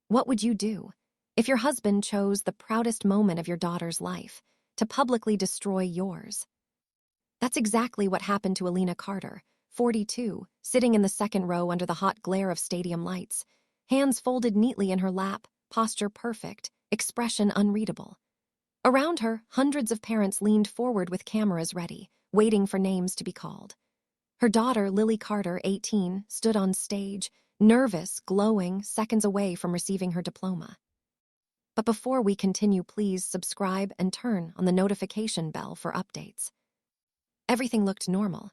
What would you do if your husband chose the proudest moment of your daughter's life to publicly destroy yours? That's exactly what happened to Alina Carter, 42, sitting in the second row under the hot glare of stadium lights, hands folded neatly in her lap, posture perfect, expression unreadable. Around her, hundreds of parents leaned forward with cameras ready, waiting for names to be called. Her daughter, Lily Carter, 18, stood on stage, nervous, glowing, seconds away from receiving her diploma. But before we continue, please subscribe and turn on the notification bell for updates. Everything looked normal.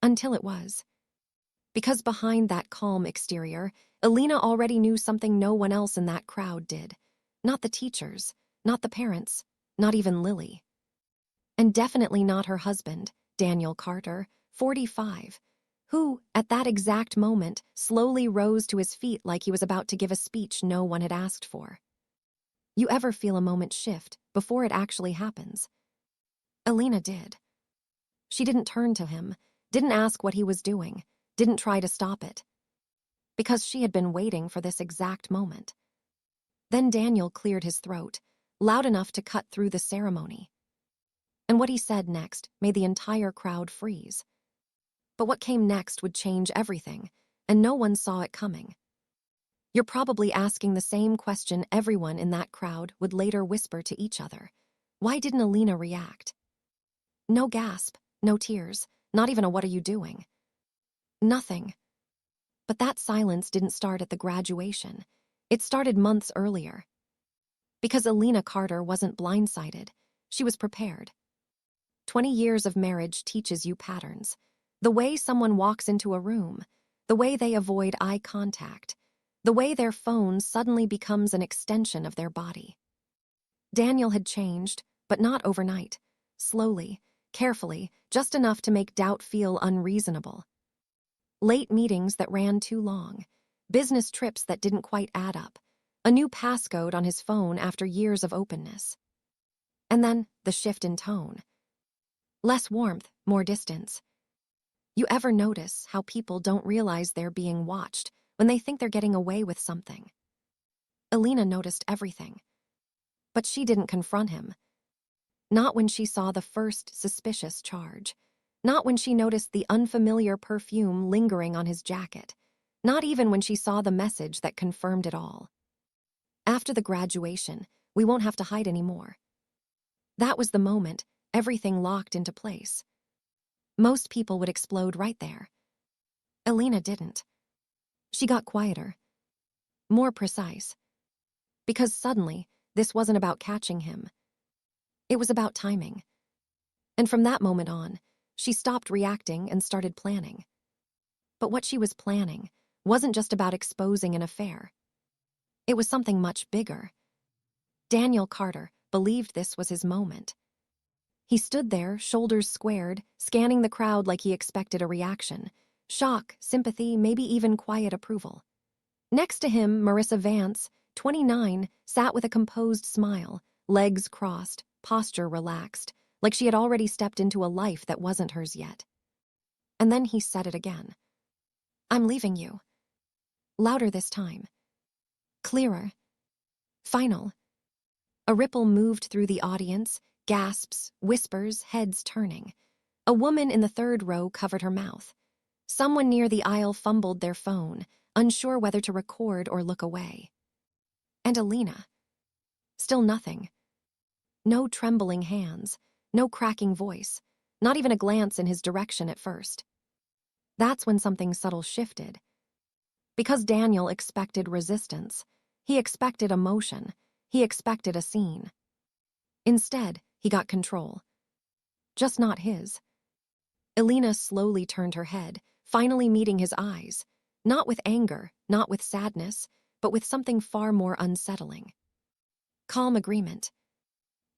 Until it was. Because behind that calm exterior, Alina already knew something no one else in that crowd did. Not the teachers, not the parents, not even Lily. And definitely not her husband, Daniel Carter, 45, who, at that exact moment, slowly rose to his feet like he was about to give a speech no one had asked for. You ever feel a moment shift before it actually happens? Alina did. She didn't turn to him, didn't ask what he was doing, didn't try to stop it. Because she had been waiting for this exact moment. Then Daniel cleared his throat, loud enough to cut through the ceremony. And what he said next made the entire crowd freeze. But what came next would change everything, and no one saw it coming. You're probably asking the same question everyone in that crowd would later whisper to each other. Why didn't Alina react? No gasp, no tears, not even a "what are you doing?" Nothing. But that silence didn't start at the graduation. It started months earlier. Because Alina Carter wasn't blindsided, she was prepared. 20 years of marriage teaches you patterns. The way someone walks into a room, the way they avoid eye contact, the way their phone suddenly becomes an extension of their body. Daniel had changed, but not overnight. Slowly, carefully, just enough to make doubt feel unreasonable. Late meetings that ran too long, business trips that didn't quite add up, a new passcode on his phone after years of openness. And then the shift in tone. Less warmth, more distance. You ever notice how people don't realize they're being watched when they think they're getting away with something? Alina noticed everything. But she didn't confront him. Not when she saw the first suspicious charge. Not when she noticed the unfamiliar perfume lingering on his jacket. Not even when she saw the message that confirmed it all. After the graduation, we won't have to hide anymore. That was the moment everything locked into place. Most people would explode right there. Alina didn't. She got quieter. More precise. Because suddenly, this wasn't about catching him. It was about timing. And from that moment on, she stopped reacting and started planning. But what she was planning wasn't just about exposing an affair. It was something much bigger. Daniel Carter believed this was his moment. He stood there, shoulders squared, scanning the crowd like he expected a reaction. Shock, sympathy, maybe even quiet approval. Next to him, Marissa Vance, 29, sat with a composed smile, legs crossed, posture relaxed, like she had already stepped into a life that wasn't hers yet. And then he said it again. "I'm leaving you." Louder this time. Clearer. Final. A ripple moved through the audience, gasps, whispers, heads turning. A woman in the third row covered her mouth. Someone near the aisle fumbled their phone, unsure whether to record or look away. And Alina. Still nothing. No trembling hands, no cracking voice, not even a glance in his direction at first. That's when something subtle shifted. Because Daniel expected resistance, he expected emotion, he expected a scene. Instead, he got control. Just not his. Alina slowly turned her head, finally meeting his eyes, not with anger, not with sadness, but with something far more unsettling. Calm agreement.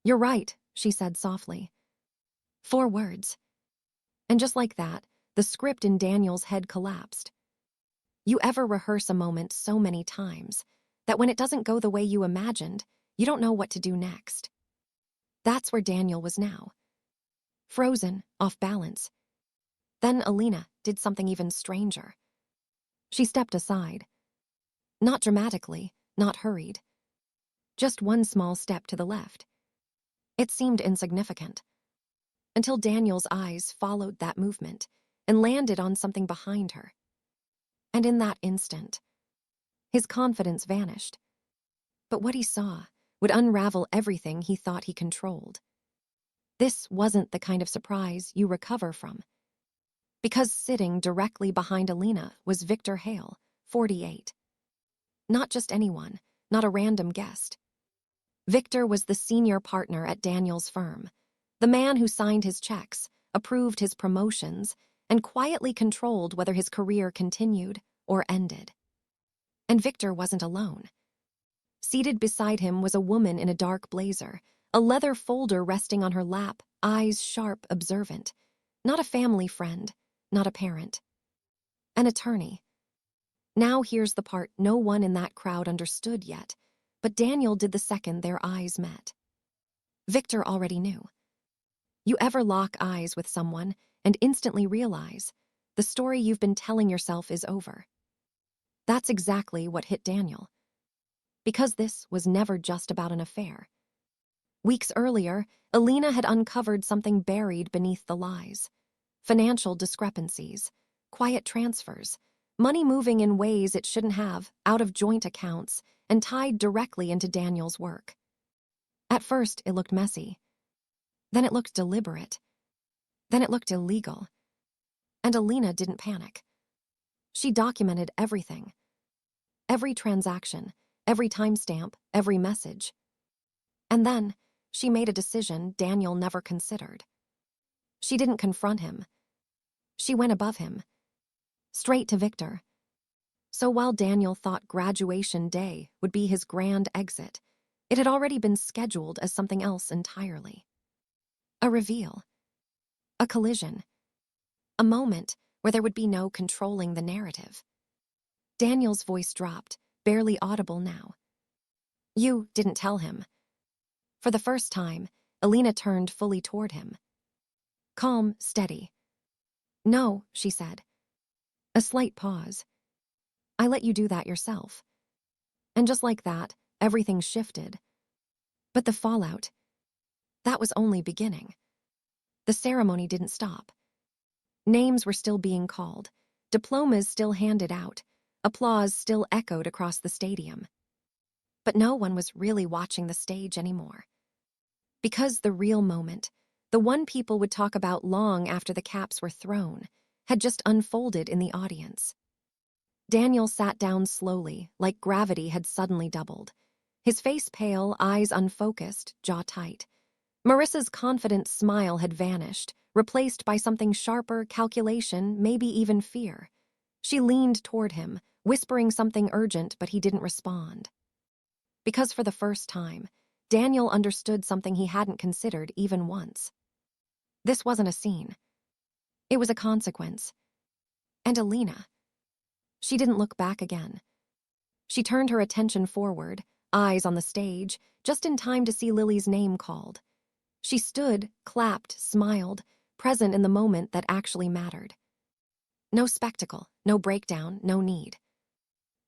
"You're right," she said softly. 4 words. And just like that, the script in Daniel's head collapsed. You ever rehearse a moment so many times that when it doesn't go the way you imagined, you don't know what to do next? That's where Daniel was now. Frozen, off balance. Then Alina did something even stranger. She stepped aside. Not dramatically, not hurried. Just one small step to the left. It seemed insignificant, until Daniel's eyes followed that movement and landed on something behind her. And in that instant, his confidence vanished. But what he saw would unravel everything he thought he controlled. This wasn't the kind of surprise you recover from. Because sitting directly behind Alina was Victor Hale, 48. Not just anyone, not a random guest. Victor was the senior partner at Daniel's firm, the man who signed his checks, approved his promotions, and quietly controlled whether his career continued or ended. And Victor wasn't alone. Seated beside him was a woman in a dark blazer, a leather folder resting on her lap, eyes sharp, observant. Not a family friend, not a parent. An attorney. Now here's the part no one in that crowd understood yet, but Daniel did the second their eyes met. Victor already knew. You ever lock eyes with someone and instantly realize the story you've been telling yourself is over? That's exactly what hit Daniel. Because this was never just about an affair. Weeks earlier, Alina had uncovered something buried beneath the lies. Financial discrepancies, quiet transfers, money moving in ways it shouldn't have, out of joint accounts, and tied directly into Daniel's work. At first, it looked messy. Then it looked deliberate. Then it looked illegal. And Alina didn't panic. She documented everything. Every transaction, every timestamp, every message. And then, she made a decision Daniel never considered. She didn't confront him. She went above him. Straight to Victor. So while Daniel thought graduation day would be his grand exit, it had already been scheduled as something else entirely. A reveal. A collision. A moment where there would be no controlling the narrative. Daniel's voice dropped, barely audible now. You didn't tell him. For the first time, Alina turned fully toward him. Calm, steady. No, she said. A slight pause. I let you do that yourself. And just like that, everything shifted. But the fallout, that was only beginning. The ceremony didn't stop. Names were still being called, diplomas still handed out, applause still echoed across the stadium. But no one was really watching the stage anymore. Because the real moment, the one people would talk about long after the caps were thrown, had just unfolded in the audience. Daniel sat down slowly, like gravity had suddenly doubled. His face pale, eyes unfocused, jaw tight. Marissa's confident smile had vanished, replaced by something sharper, calculation, maybe even fear. She leaned toward him, whispering something urgent, but he didn't respond. Because for the first time, Daniel understood something he hadn't considered even once. This wasn't a scene. It was a consequence. And Alina. She didn't look back again. She turned her attention forward, eyes on the stage, just in time to see Lily's name called. She stood, clapped, smiled, present in the moment that actually mattered. No spectacle, no breakdown, no need.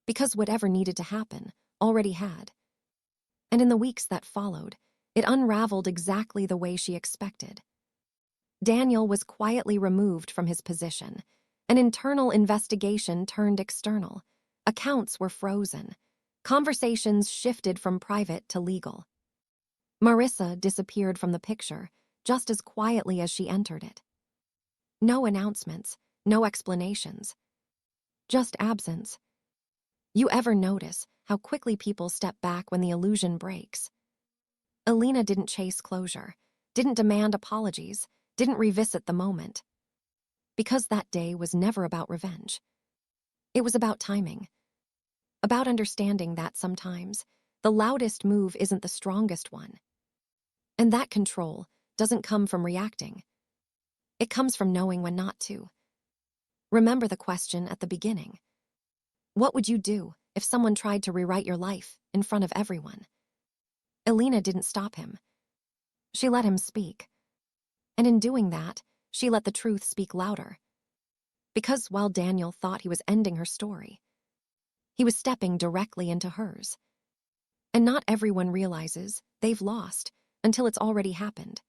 Because whatever needed to happen already had. And in the weeks that followed, it unraveled exactly the way she expected. Daniel was quietly removed from his position. An internal investigation turned external. Accounts were frozen. Conversations shifted from private to legal. Marissa disappeared from the picture, just as quietly as she entered it. No announcements, no explanations. Just absence. You ever notice how quickly people step back when the illusion breaks? Alina didn't chase closure, didn't demand apologies, didn't revisit the moment. Because that day was never about revenge. It was about timing. About understanding that sometimes the loudest move isn't the strongest one. And that control doesn't come from reacting. It comes from knowing when not to. Remember the question at the beginning. What would you do if someone tried to rewrite your life in front of everyone? Alina didn't stop him. She let him speak. And in doing that, she let the truth speak louder. Because while Daniel thought he was ending her story, he was stepping directly into hers. And not everyone realizes they've lost until it's already happened.